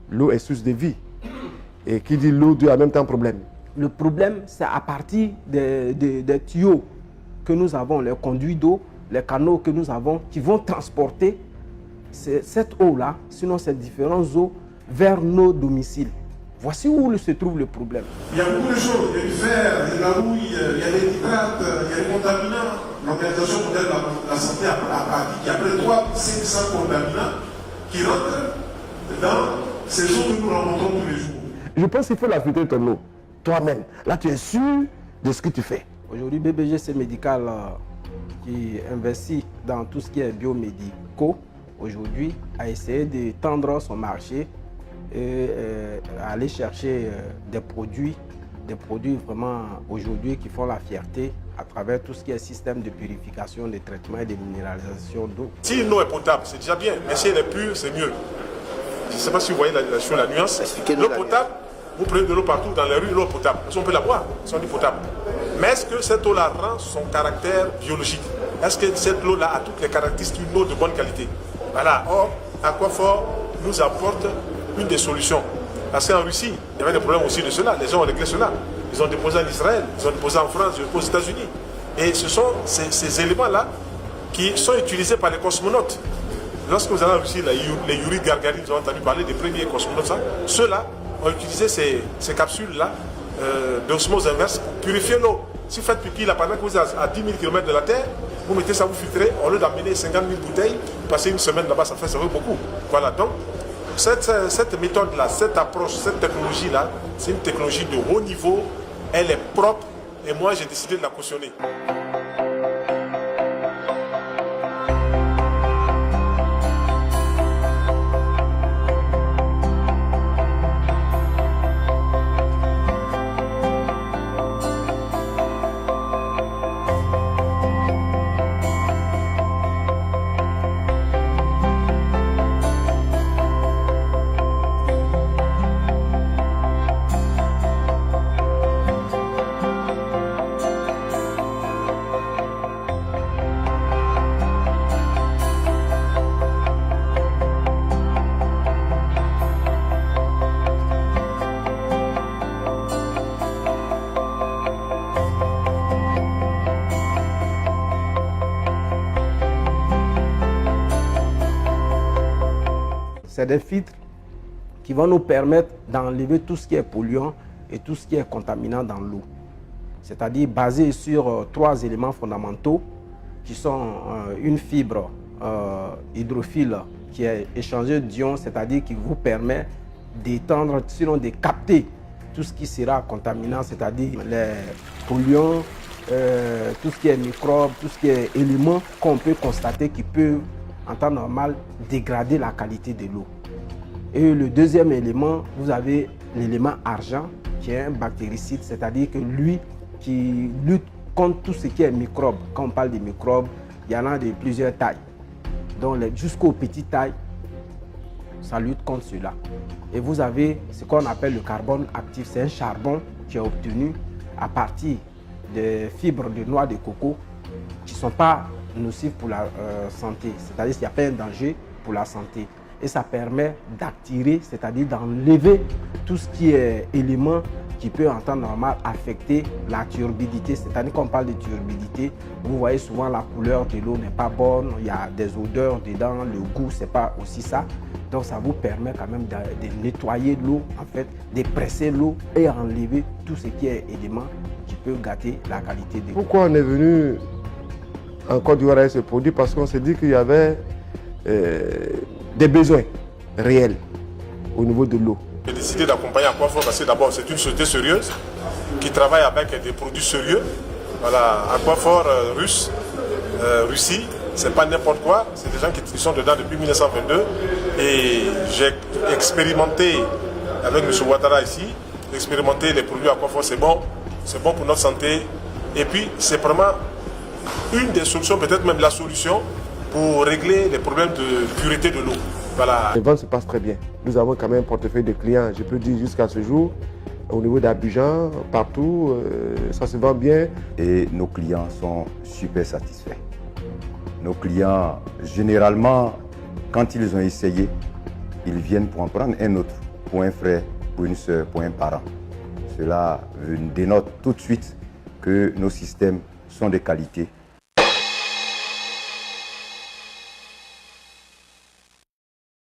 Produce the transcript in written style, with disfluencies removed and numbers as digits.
L'eau est source de vie. Et qui dit l'eau dit en même temps problème. Le problème, c'est à partir des tuyaux que nous avons, les conduits d'eau, les canaux que nous avons, qui vont transporter cette eau-là, sinon ces différentes eaux, vers nos domiciles. Voici où se trouve le problème. Il y a beaucoup de choses. Il y a du fer, il y a de la rouille, il y a des nitrates, il y a des contaminants. L'Organisation mondiale de la santé a dit qu'il y a près de 300-500 contaminants qui rentrent dans ces eaux que nous rencontrons tous les jours. Je pense qu'il faut la filtrer ton eau, toi-même. Là, tu es sûr de ce que tu fais. Aujourd'hui, BBGC Médical qui investit dans tout ce qui est biomédicaux, aujourd'hui, a essayé de tendre son marché et aller chercher des produits vraiment aujourd'hui qui font la fierté à travers tout ce qui est système de purification, de traitement et de minéralisation d'eau. Si l'eau est potable, c'est déjà bien, mais si elle est pure, c'est mieux. Je ne sais pas si vous voyez la nuance. L'eau potable, vous prenez de l'eau partout dans les rues, l'eau potable. On peut la boire, c'est dit potable. Mais est-ce que cette eau-là rend son caractère biologique? Est-ce que cette eau-là a toutes les caractéristiques d'une eau de bonne qualité? Voilà. Or, Aquaphor nous apporte une des solutions. Parce qu'en Russie, il y avait des problèmes aussi de cela. Les gens ont réglé cela. Ils ont déposé en Israël, ils ont déposé en France, ils ont déposé aux États-Unis. Et ce sont ces éléments-là qui sont utilisés par les cosmonautes. Lorsque vous allez en Russie, les Yuri Gagarin, vous avez entendu parler des premiers cosmonautes, ceux-là ont utilisé ces capsules-là d'osmose inverse pour purifier l'eau. Si vous faites pipi là, pendant que vous êtes à 10 000 km de la Terre, vous mettez ça, vous filtrez, au lieu d'amener 50 000 bouteilles, passer une semaine là-bas, ça fait beaucoup. Voilà, donc cette méthode-là, cette approche, cette technologie-là, c'est une technologie de haut niveau, elle est propre, et moi j'ai décidé de la cautionner. C'est des filtres qui vont nous permettre d'enlever tout ce qui est polluant et tout ce qui est contaminant dans l'eau. C'est-à-dire basé sur 3 éléments fondamentaux qui sont une fibre hydrophile qui est échangée d'ions, c'est-à-dire qui vous permet d'étendre, sinon de capter tout ce qui sera contaminant, c'est-à-dire les polluants, tout ce qui est microbes, tout ce qui est éléments qu'on peut constater qui peuvent en temps normal dégrader la qualité de l'eau. Et le deuxième élément, vous avez l'élément argent qui est un bactéricide, c'est-à-dire que lui qui lutte contre tout ce qui est microbes. Quand on parle de microbes, il y en a de plusieurs tailles. Donc jusqu'aux petites tailles, ça lutte contre cela. Et vous avez ce qu'on appelle le carbone actif, c'est un charbon qui est obtenu à partir des fibres de noix de coco qui ne sont pas nocifs pour la santé, c'est-à-dire qu'il n'y a pas un danger pour la santé. Et ça permet d'attirer, c'est-à-dire d'enlever tout ce qui est élément qui peut en temps normal affecter la turbidité. C'est-à-dire qu'on parle de turbidité, vous voyez souvent la couleur de l'eau n'est pas bonne, il y a des odeurs dedans, le goût c'est pas aussi ça. Donc ça vous permet quand même de nettoyer l'eau, en fait, de presser l'eau et enlever tout ce qui est élément qui peut gâter la qualité de l'eau. Pourquoi on est venu en Côte d'Ivoire avec ce produit? Parce qu'on s'est dit qu'il y avait des besoins réels au niveau de l'eau. J'ai décidé d'accompagner Aquaphor parce que d'abord c'est une société sérieuse qui travaille avec des produits sérieux. Voilà, Aquaphor Russie, c'est pas n'importe quoi, c'est des gens qui sont dedans depuis 1922 et j'ai expérimenté avec M. Ouattara ici, expérimenté les produits Aquaphor, c'est bon pour notre santé et puis c'est vraiment une des solutions, peut-être même la solution pour régler les problèmes de pureté de l'eau. Voilà. Les ventes se passent très bien. Nous avons quand même un portefeuille de clients, je peux dire jusqu'à ce jour, au niveau d'Abidjan, partout, ça se vend bien. Et nos clients sont super satisfaits. Nos clients, généralement, quand ils ont essayé, ils viennent pour en prendre un autre, pour un frère, pour une soeur, pour un parent. Cela dénote tout de suite que nos systèmes sont de qualité